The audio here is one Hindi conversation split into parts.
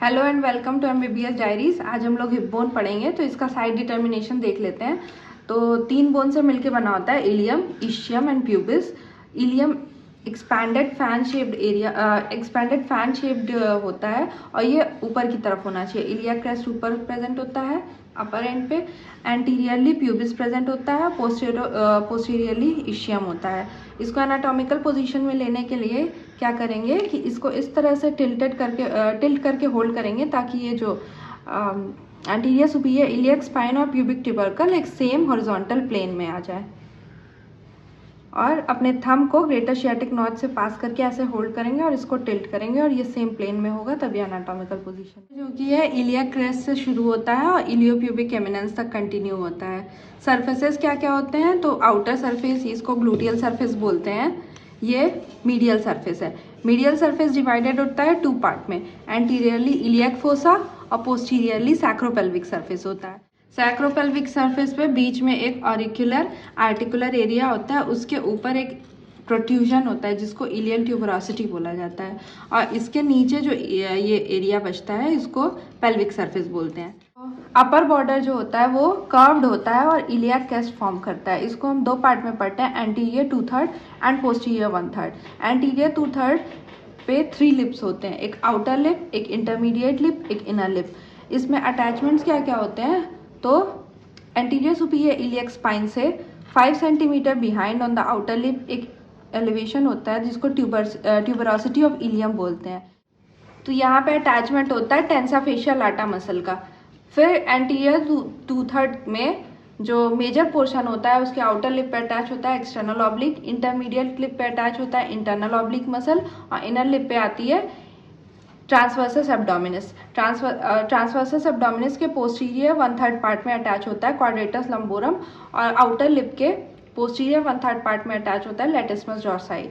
Hello and welcome to MBBS diaries. आज हम लोग हिप बोन पढ़ेंगे, तो इसका साइड डिटर्मिनेशन देख लेते हैं। तो 3 बोन से मिलके बना होता है ilium, ischium and pubis. Ilium expanded fan shaped होता है और ये ऊपर की तरफ होना चाहिए। इलिया क्रेस्ट ऊपर प्रेजेंट होता है अपर एंड पे, एंटीरियरली प्यूबिस प्रेजेंट होता है, पोस्टीरियरली इशियम होता है। इसको एनाटॉमिकल पोजीशन में लेने के लिए क्या करेंगे कि इसको इस तरह से टिल्ट करके होल्ड करेंगे ताकि ये जो एंटीरियर सुपीरियर इलियक स्पाइन और प्यूबिक ट्यूबरकल एक सेम हॉरिजॉन्टल प्लेन में आ जाए। और अपने थंब को ग्रेटर शियाटिक नॉच से पास करके ऐसे होल्ड करेंगे और इसको टिल्ट करेंगे और ये सेम प्लेन में होगा, तभी एनाटॉमिकल पोजीशन जो कि है इलियक क्रेस्ट से शुरू होता है और इलियोप्यूबिक एमिनेंस तक कंटिन्यू होता है। सरफेसेस क्या क्या होते हैं, तो आउटर सरफेस, इसको ग्लूटियल सरफेस बोलते हैं, ये मीडियल सरफेस है। मीडियल सरफेस डिवाइडेड होता है 2 पार्ट में, एंटीरियरली इलियक फोसा और पोस्टीरियरली सैक्रोपेल्विक सरफेस होता है। सैक्रोपेल्विक सरफेस पे बीच में एक ऑरिक्युलर आर्टिकुलर एरिया होता है, उसके ऊपर एक प्रोट्रूजन होता है जिसको इलियल ट्यूबरोसिटी बोला जाता है, और इसके नीचे जो ये एरिया बचता है इसको पेल्विक सरफेस बोलते हैं। अपर बॉर्डर जो होता है वो कर्व्ड होता है और इलियक क्रेस्ट फॉर्म करता है। इसको हम 2 पार्ट में पढ़ते हैं, एंटीरियर 2/3 एंड पोस्टीरियर 1/3। एंटीरियर 2/3 पे 3 लिप्स होते हैं, एक आउटर लिप, एक इंटरमीडिएट लिप, एक इनर लिप। इसमें अटैचमेंट्स क्या क्या होते हैं, तो एंटीरियर सुपीरियर इलियक स्पाइन से 5 centimetre behind on the outer lip एक एलिवेशन होता है जिसको ट्यूबरोसिटी ऑफ इलियम बोलते हैं। तो यहाँ पे अटैचमेंट होता है टेंसा फेशियल लाटा मसल का। फिर एंटीरियर 2/3 में जो मेजर पोर्शन होता है उसके आउटर लिप पे अटैच होता है एक्सटर्नल ऑब्लिक, इंटरमीडिएट लिप पे अटैच होता है इंटरनल ऑब्लिक मसल, और इनर लिप पे आती है ट्रांसवर्सस एब्डोमिनस। ट्रांसवर्सस एब्डोमिनस के पोस्टीरियर 1/3 पार्ट में अटैच होता है क्वाड्रेटस लंबोरम, और आउटर लिप के पोस्टीरियर 1/3 पार्ट में अटैच होता है लेटिस्मस डॉर्साई।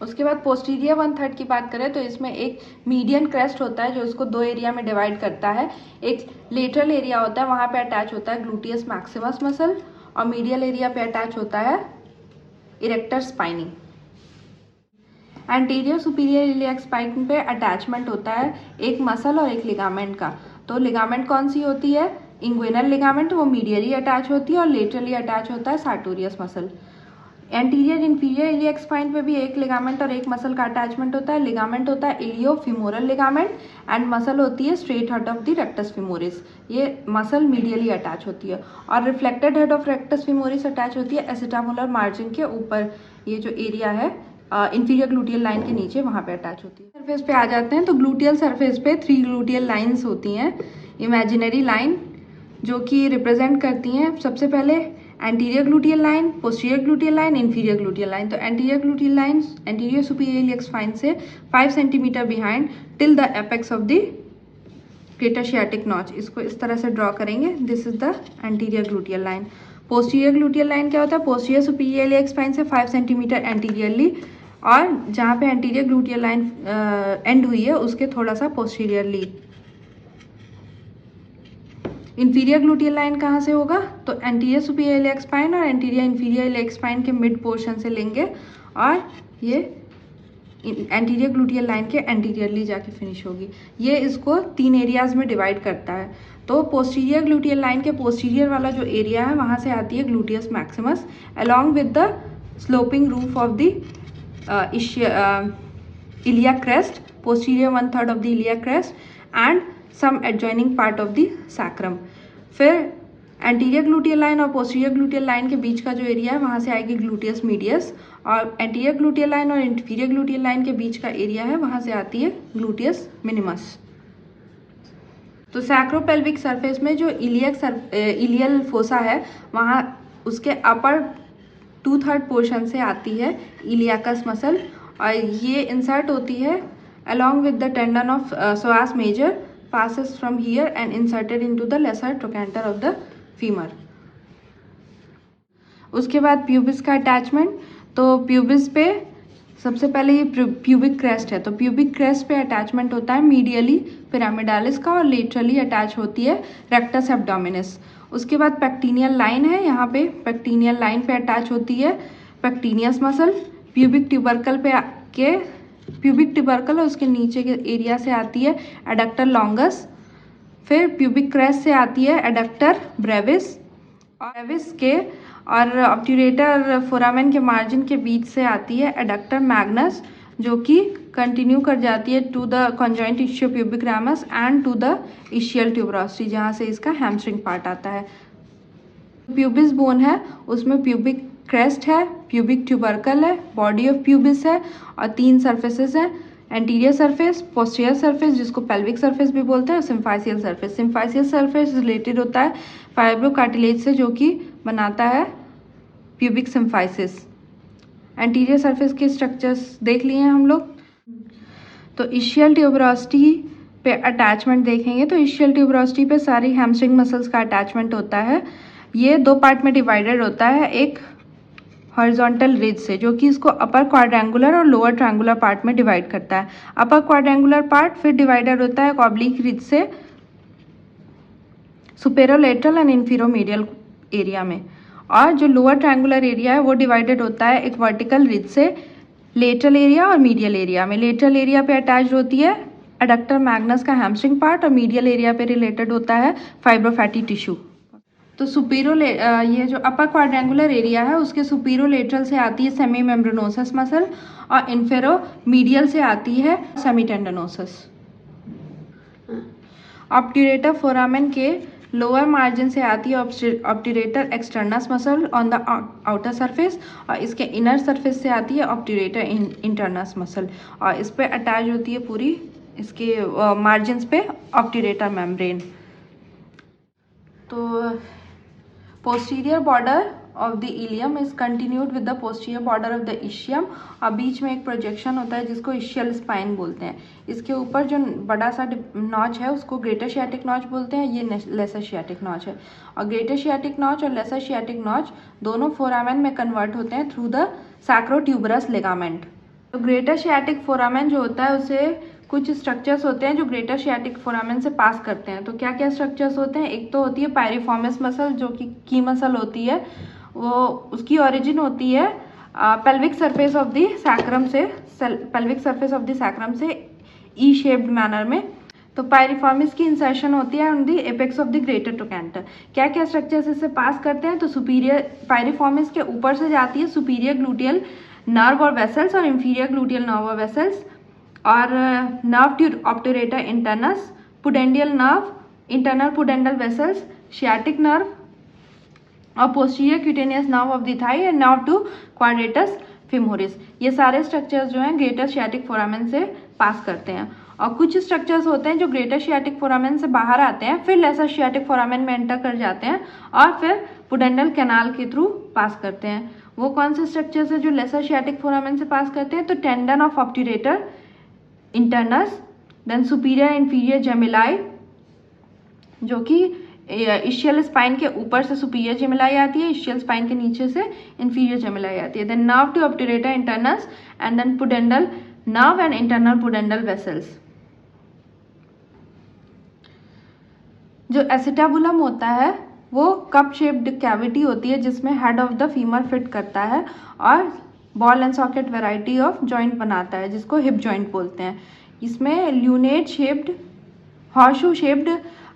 उसके बाद पोस्टीरियर 1/3 की बात करें तो इसमें एक मीडियन क्रेस्ट होता है जो इसको 2 एरिया में डिवाइड करता है। एक लेटरल एरिया होता है, वहाँ पे अटैच होता है ग्लूटियस मैक्सिमस मसल, और मीडियल एरिया पे अटैच होता है erector spinae. Anterior superior iliac spine पे अटैचमेंट होता है एक मसल और एक लिगामेंट का। तो लिगामेंट कौन सी होती है, इंग्विनल लिगामेंट, वो मीडियली अटैच होती है, और लेटरली अटैच होता है sartorius muscle. Anterior inferior iliac spine पे भी एक लिगामेंट और एक मसल का अटैचमेंट होता है। लिगामेंट होता है इलियोफिमोरल लिगामेंट एंड मसल होती है straight head of the rectus femoris. ये मसल मीडियली अटैच होती है, और reflected head of rectus femoris attach होती है एसिटाबुलर मार्जिन के ऊपर, ये जो एरिया है इंफीरियर ग्लूटियल लाइन के नीचे, वहाँ पे अटैच होती है। सरफेस पे आ जाते हैं तो ग्लूटियल सरफेस पे 3 ग्लूटियल लाइन्स होती हैं, इमेजिनरी लाइन जो कि रिप्रेजेंट करती हैं सबसे पहले anterior gluteal line, posterior gluteal line, inferior gluteal line. तो anterior gluteal line anterior superior iliac spine से 5 centimetre behind till the apex of the greater sciatic notch. इसको इस तरह से ड्रॉ करेंगे, this is the anterior gluteal line. Posterior gluteal line क्या होता है, पोस्टीरियर सुपीरियर इलियक स्पाइन से 5 सेंटीमीटर एंटीरियरली, और जहाँ पे एंटीरियर ग्लूटियल लाइन एंड हुई है उसके थोड़ा सा पोस्टीरियरली। इंफीरियर ग्लूटियल लाइन कहाँ से होगा, तो एंटीरियर सुपीरियर इलियक स्पाइन और एंटीरियर इंफीरियर इलियक स्पाइन के मिड पोर्शन से लेंगे, और ये एंटीरियर ग्लूटियल लाइन के एंटीरियरली जाके फिनिश होगी। ये इसको 3 एरियाज में डिवाइड करता है। तो पोस्टीरियर ग्लूटियल लाइन के पोस्टीरियर वाला जो एरिया है वहाँ से आती है gluteus Maximus along with the sloping roof of the iliac crest, posterior 1/3 of the iliac crest and some adjoining part of the sacrum। फिर एंटीरियर ग्लूटियल लाइन और पोस्टीरियर ग्लूटियल लाइन के बीच का जो एरिया है वहाँ से आएगी ग्लूटियस मीडियस, और एंटीरियर ग्लूटियल लाइन और इंफीरियर ग्लूटियल लाइन के बीच का एरिया है वहाँ से आती है ग्लूटियस मिनिमस। तो सैक्रोपेल्विक सरफेस में जो इलियल फोसा है वहाँ उसके अपर 2/3 पोर्शन से आती है इलियाकस मसल, और ये इंसर्ट होती है along with the tendon of psoas major, passes from here and inserted into the lesser trochanter of the femur। उसके बाद प्यूबिस का अटैचमेंट, तो प्यूबिस पे सबसे पहले ये प्यूबिक क्रेस्ट है, तो प्यूबिक क्रेस्ट पे अटैचमेंट होता है मीडियली पिरामिडालिस का, और लेटरली अटैच होती है रेक्टस एब्डोमिनस। उसके बाद पेक्टिनियल लाइन है, यहाँ पे पेक्टिनियल लाइन पे अटैच होती है पेक्टिनियस मसल। प्यूबिक ट्यूबरकल पे के प्यूबिक ट्यूबरकल और उसके नीचे के एरिया से आती है एडक्टर लॉन्गस। फिर प्यूबिक क्रेस्ट से आती है एडक्टर ब्रेविस, और ब्रेविस के और ऑब्ट्यूरेटर फोरामेन के मार्जिन के बीच से आती है एडक्टर मैग्नस, जो कि कंटिन्यू कर जाती है to the conjoint ischiopubic ramus and to the ischial tuberosity, जहाँ से इसका हैमस्ट्रिंग पार्ट आता है। प्यूबिस बोन है उसमें प्यूबिक क्रेस्ट है, प्यूबिक ट्यूबरकल है, बॉडी ऑफ प्यूबिस है और 3 सर्फेसेस हैं, एंटीरियर सरफेस, पोस्टीरियर सरफेस जिसको पेल्विक सरफेस भी बोलते हैं, और सिम्फाइसियल सरफेस। सिम्फाइसियल सरफेस रिलेटेड होता है फाइब्रोकार्टिलेज से, जो कि बनाता है प्यूबिक सिम्फाइसिस। एंटीरियर सरफेस के स्ट्रक्चर्स देख लिए हैं हम लोग। तो इशियल ट्यूबरोस्टी पे अटैचमेंट देखेंगे तो इशियल ट्यूबरोस्टी पे सारी हैमस्ट्रिंग मसल्स का अटैचमेंट होता है। ये 2 पार्ट में डिवाइडेड होता है, एक हॉरिजॉन्टल रिज से, जो कि इसको अपर क्वाड्रेंगुलर और लोअर ट्रायंगुलर पार्ट में डिवाइड करता है। अपर क्वाड्रेंगुलर पार्ट फिर डिवाइडेड होता है ऑब्लिक रिज से सुपेरोलेटरल एंड इंफीरोमीडियल एरिया में, और जो लोअर ट्रायंगुलर एरिया है वो डिवाइडेड होता है एक वर्टिकल रिज से लेटरल एरिया और मीडियल एरिया में। लेटरल एरिया पे अटैच्ड होती है एडक्टर मैग्नस का हैमस्ट्रिंग पार्ट, और मीडियल एरिया पे रिलेटेड होता है फाइब्रोफैटी टिश्यू। तो ये जो अपर क्वाड्रेंगुलर एरिया है उसके सुपीरोलेटरल से आती है सेमी मेम्ब्रेनोसस मसल, और इन्फेरोमीडियल से आती है सेमीटेंडनोसस। ऑब्ट्यूरेटर फोरामेन के लोअर मार्जिन से आती है obturator externus muscle on the outer surface, और इसके इनर सरफेस से आती है ऑब्ट्यूरेटर इंटरनस मसल, और इस पे अटैच होती है पूरी इसके मार्जिन्स पे ऑब्ट्यूरेटर मेम्ब्रेन। तो posterior border of the ilium is continued with the posterior border of the ischium, और बीच में एक प्रोजेक्शन होता है जिसको इशियल स्पाइन बोलते हैं। इसके ऊपर जो बड़ा सा नॉच है उसको ग्रेटर शियाटिक नॉच बोलते हैं, ये लेसर शियाटिक नॉच है। और ग्रेटर शियाटिक नॉच और लेसर शियाटिक नॉच दोनों फोरामेन में कन्वर्ट होते हैं थ्रू द सैक्रोट्यूबरस लिगामेंट। तो ग्रेटर शियाटिक फोरामेन जो होता है उसे कुछ स्ट्रक्चर्स होते हैं जो ग्रेटर शियाटिक फोरामेन से पास करते हैं। तो क्या क्या स्ट्रक्चर्स होते हैं? एक तो होती है पायरिफॉर्मिस मसल, जो कि की मसल होती है, वो उसकी ओरिजिन होती है pelvic surface of the sacrum से, pelvic surface of the sacrum से ई शेप्ड मैनर में। तो पायरिफॉर्मिस की इंसर्शन होती है on the apex of the greater trochanter. क्या क्या स्ट्रक्चर्स इससे पास करते हैं? तो सुपीरियर पायरिफॉर्मिस के ऊपर से जाती है सुपीरियर ग्लूटियल नर्व और वेसल्स, और इंफीरियर ग्लूटियल नर्व और वेसल्स, और nerve obturator internus, pudendal nerve, internal pudendal vessels, sciatic nerve, और posterior cutaneous nerve of the thigh and nerve to quadratus femoris. ये सारे स्ट्रक्चर्स जो हैं ग्रेटर शियाटिक फोरामेन से पास करते हैं। और कुछ स्ट्रक्चर्स होते हैं जो ग्रेटर शियाटिक फोरामेन से बाहर आते हैं, फिर लेसर शियाटिक फोरामेन में एंटर कर जाते हैं और फिर पुडेंडल कैनाल के थ्रू पास करते हैं। वो कौन से स्ट्रक्चर्स हैं जो लेसर शियाटिक फोरामेन से पास करते हैं? तो tendon of obturator internus, then superior inferior gemelli, जो कि इशियल स्पाइन के ऊपर से सुपीरियर जेमिलाई आती है, इशियल स्पाइन के नीचे से इंफीरियर जेमिलाई आती है, then nerve to obturator internus, and then pudendal nerve and internal pudendal vessels. जो एसिटाबुलम होता है वो कप शेप्ड कैविटी होती है जिसमें head of the femur fit करता है और ball and socket variety of joint बनाता है, जिसको हिप जॉइंट बोलते हैं। इसमें lunate shaped, horseshoe shaped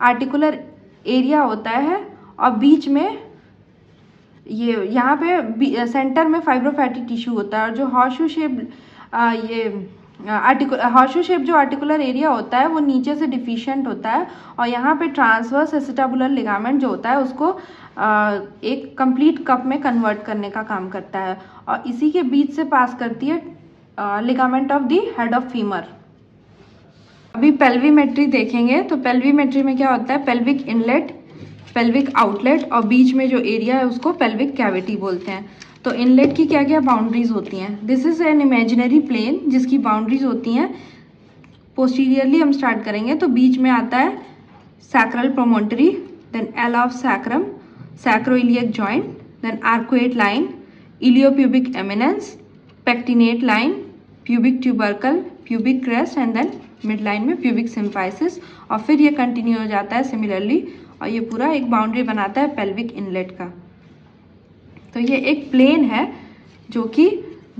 articular area होता है, और बीच में ये यहाँ पे सेंटर में फाइब्रोफैटी टिश्यू होता है। और जो हॉर्शू शेप हॉर्शू शेप जो आर्टिकुलर एरिया होता है वो नीचे से डिफिशिएंट होता है, और यहाँ पे ट्रांसवर्स एसिटाबुलर लिगामेंट जो होता है उसको एक कंप्लीट कप में कन्वर्ट करने का काम करता है, और इसी के बीच से पास करती है ligament of the head of femur. अभी पेल्विमेट्री देखेंगे। तो पेल्विमेट्री में क्या होता है? पेल्विक इनलेट, पेल्विक आउटलेट, और बीच में जो एरिया है उसको पेल्विक कैविटी बोलते हैं। तो इनलेट की क्या क्या बाउंड्रीज होती हैं? This is an imaginary plane जिसकी बाउंड्रीज होती हैं। पोस्टीरियरली हम स्टार्ट करेंगे तो बीच में आता है sacral promontory, then ala of sacrum, sacroiliac joint, then arcuate line, iliopubic eminence, pectinate line, pubic tubercle, pubic crest, and then mid line में प्यूबिक सिम्फाइसिस, और फिर ये कंटिन्यू हो जाता है सिमिलरली, और ये पूरा एक बाउंड्री बनाता है पेल्विक इनलेट का। तो ये एक प्लेन है जो कि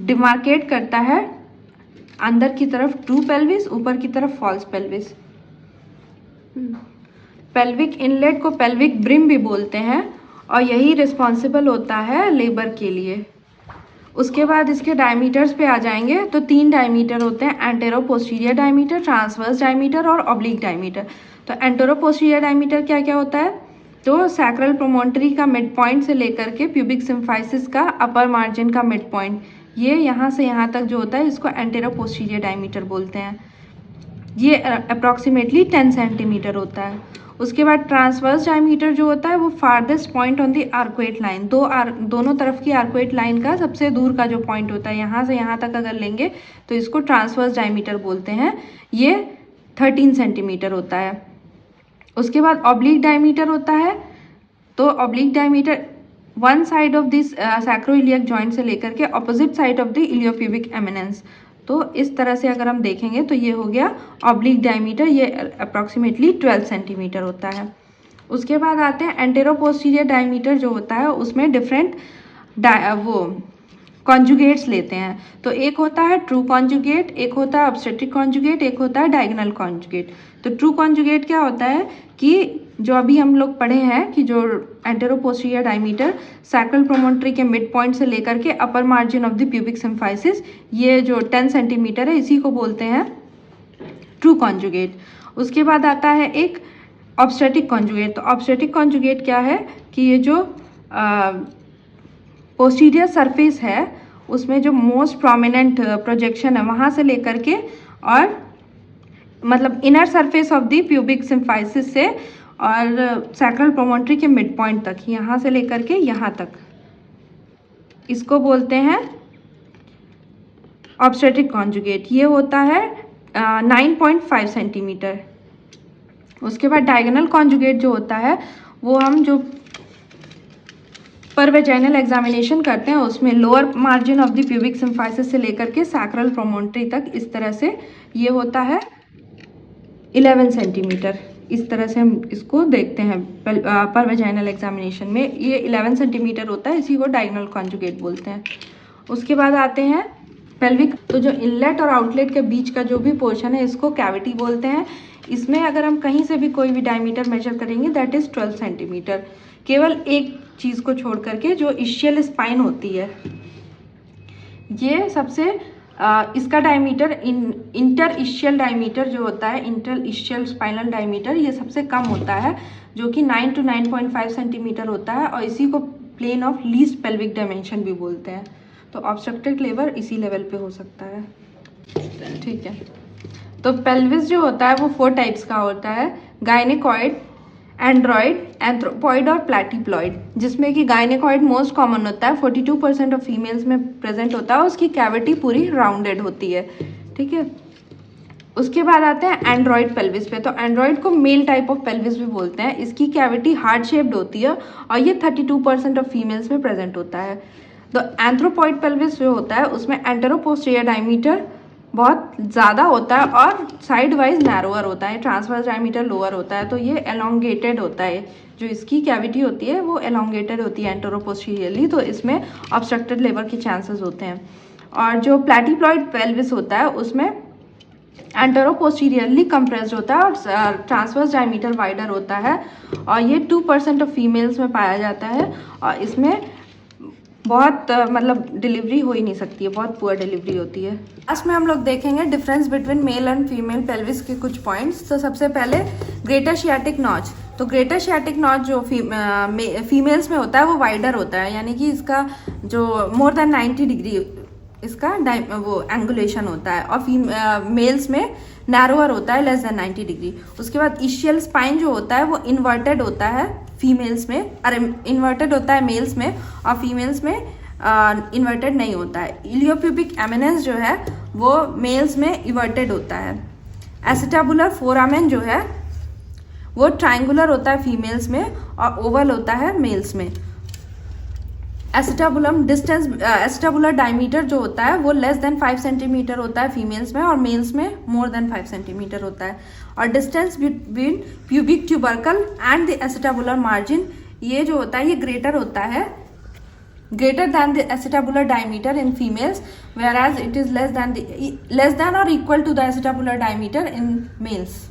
डिमार्केट करता है अंदर की तरफ ट्रू पेल्विस, ऊपर की तरफ फॉल्स पेल्विस। पेल्विक इनलेट को पेल्विक ब्रिम भी बोलते हैं और यही रिस्पॉन्सिबल होता है लेबर के लिए। उसके बाद इसके डायमीटर्स पे आ जाएंगे तो 3 डायमीटर होते हैं, antero posterior diameter, transverse diameter और ऑब्लिक डायमीटर। तो एंटेरो पोस्टीरियर डायमीटर क्या क्या होता है, तो सैक्रल प्रोमोन्टरी का मिड पॉइंट से लेकर के प्यूबिक सिम्फाइसिस का अपर मार्जिन का मिड पॉइंट, ये यहाँ से यहाँ तक जो होता है इसको एंटेरो पोस्टीरियर डायमीटर बोलते हैं। ये अप्रॉक्सीमेटली 10 सेंटीमीटर होता है। उसके बाद ट्रांसवर्स डायमीटर जो होता है वो farthest point on the arcuate line, दोनों तरफ की आर्कुएट लाइन का सबसे दूर का जो पॉइंट होता है, यहाँ से यहाँ तक अगर लेंगे तो इसको ट्रांसवर्स डायमीटर बोलते हैं। ये 13 सेंटीमीटर होता है। उसके बाद ऑब्लिक डायमीटर होता है, तो oblique diameter one side of this sacroiliac joint से लेकर के opposite side of the iliopubic eminence. तो इस तरह से अगर हम देखेंगे तो ये हो गया ऑब्लिक डायमीटर, ये अप्रॉक्सीमेटली 12 सेंटीमीटर होता है। उसके बाद आते हैं एंटेरो पोस्टीरियर डायमीटर जो होता है उसमें डिफरेंट वो कॉन्जुगेट्स लेते हैं। तो एक होता है ट्रू कॉन्जुगेट, एक होता है ऑब्स्टेट्रिक कॉन्जुगेट, एक होता है डायगोनल कॉन्जुगेट। तो ट्रू कॉन्जुगेट क्या होता है कि जो अभी हम लोग पढ़े हैं कि जो entero posterior diameter sacral promontory के मिड पॉइंट से लेकर के upper margin of the pubic symphysis, ये जो 10 सेंटीमीटर है इसी को बोलते हैं ट्रू कॉन्जुगेट। उसके बाद आता है एक ऑब्स्टेट्रिक कॉन्जुगेट। तो ऑब्स्टेट्रिक कॉन्जुगेट क्या है कि ये जो पोस्टीरियर सरफेस है उसमें जो मोस्ट प्रोमिनेंट प्रोजेक्शन है वहाँ से लेकर के और मतलब inner surface of the pubic symphysis से और सैक्रल प्रोमोन्टरी के मिड पॉइंट तक, यहाँ से लेकर के यहाँ तक, इसको बोलते हैं ऑब्स्टेट्रिक कॉन्जुगेट। ये होता है 9.5 सेंटीमीटर। उसके बाद डायगोनल कॉन्जुगेट जो होता है वो हम जो पर वेजाइनल एग्जामिनेशन करते हैं उसमें lower margin of the pubic symphysis से लेकर के सैक्रल प्रोमोन्टरी तक इस तरह से ये होता है 11 सेंटीमीटर। इस तरह से हम इसको देखते हैं पर वेजाइनल एग्जामिनेशन में, ये 11 सेंटीमीटर होता है, इसी को डायगोनल कॉन्जुगेट बोलते हैं। उसके बाद आते हैं पेल्विक। तो जो इनलेट और आउटलेट के बीच का जो भी पोर्शन है इसको कैविटी बोलते हैं। इसमें अगर हम कहीं से भी कोई भी डायमीटर मेजर करेंगे दैट इज़ 12 सेंटीमीटर, केवल एक चीज़ को छोड़ करके जो इशियल स्पाइन होती है, ये सबसे इसका डायमीटर इंटर इशियल डायमीटर जो होता है, इंटर इशियल स्पाइनल डायमीटर, ये सबसे कम होता है जो कि 9 to 9.5 सेंटीमीटर होता है और इसी को plane of least pelvic dimension भी बोलते हैं। तो ऑब्स्ट्रक्टेड लेबर इसी लेवल पे हो सकता है, ठीक है। तो पेल्विस जो होता है वो 4 टाइप्स का होता है, गायनेकॉइड, एंड्रॉइड, एंथ्रोपॉइड और प्लैटीप्लॉइड, जिसमें कि गायनेकॉइड मोस्ट कॉमन होता है, 42% ऑफ फीमेल्स में प्रेजेंट होता है, उसकी कैविटी पूरी राउंडेड होती है, ठीक है। उसके बाद आते हैं एंड्रॉइड पेल्विस पे। तो एंड्रॉइड को मेल टाइप ऑफ पेल्विस भी बोलते हैं। इसकी कैविटी हार्ड शेप्ड होती है और ये 32% ऑफ फीमेल्स में प्रेजेंट होता है। तो एंथ्रोपॉइड पेल्विस जो होता है उसमें एंटेरो पोस्टीरियर डायमीटर बहुत ज़्यादा होता है और साइड वाइज नैरोअर होता है, ट्रांसवर्स डायमीटर लोअर होता है। तो ये एलोंगेटेड होता है, जो इसकी कैविटी होती है वो एलोंगेटेड होती है एंटेरो पोस्टीरियरली, तो इसमें ऑब्स्ट्रक्टेड लेबर के चांसेस होते हैं। और जो प्लैटीप्लॉइड पेल्विस होता है उसमें एंटेरो पोस्टीरियरली कंप्रेस्ड होता है और ट्रांसवर्स डायमीटर वाइडर होता है और ये 2% ऑफ फीमेल्स में पाया जाता है और इसमें बहुत मतलब डिलीवरी हो ही नहीं सकती है, बहुत पुअर डिलीवरी होती है। लास्ट में हम लोग देखेंगे difference between male and female pelvis के कुछ पॉइंट्स। तो सबसे पहले ग्रेटर शियाटिक नॉच। तो ग्रेटर शियाटिक नॉच जो फीमेल्स में होता है वो वाइडर होता है, यानी कि इसका जो मोर देन 90 डिग्री इसका वो एंगुलेशन होता है और मेल्स में नैरोअर होता है, लेस देन 90 डिग्री। उसके बाद इशियल स्पाइन जो होता है वो इन्वर्टेड होता है फीमेल्स में, अरे इन्वर्टेड होता है मेल्स में और फीमेल्स में इन्वर्टेड नहीं होता है। इलियोप्यूबिक एमिनेंस जो है वो मेल्स में इन्वर्टेड होता है। एसिटाबुलर फोरामेन जो है वो ट्रायंगुलर होता है फीमेल्स में और ओवल होता है मेल्स में। एसिटाबुलर डायमीटर जो होता है वो लेस देन 5 सेंटीमीटर होता है फीमेल्स में और मेल्स में मोर देन 5 सेंटीमीटर होता है। और distance between pubic tubercle and the acetabular margin, ये जो होता है ये ग्रेटर होता है greater than the acetabular diameter in females, whereas it is less than or equal to the acetabular diameter in males.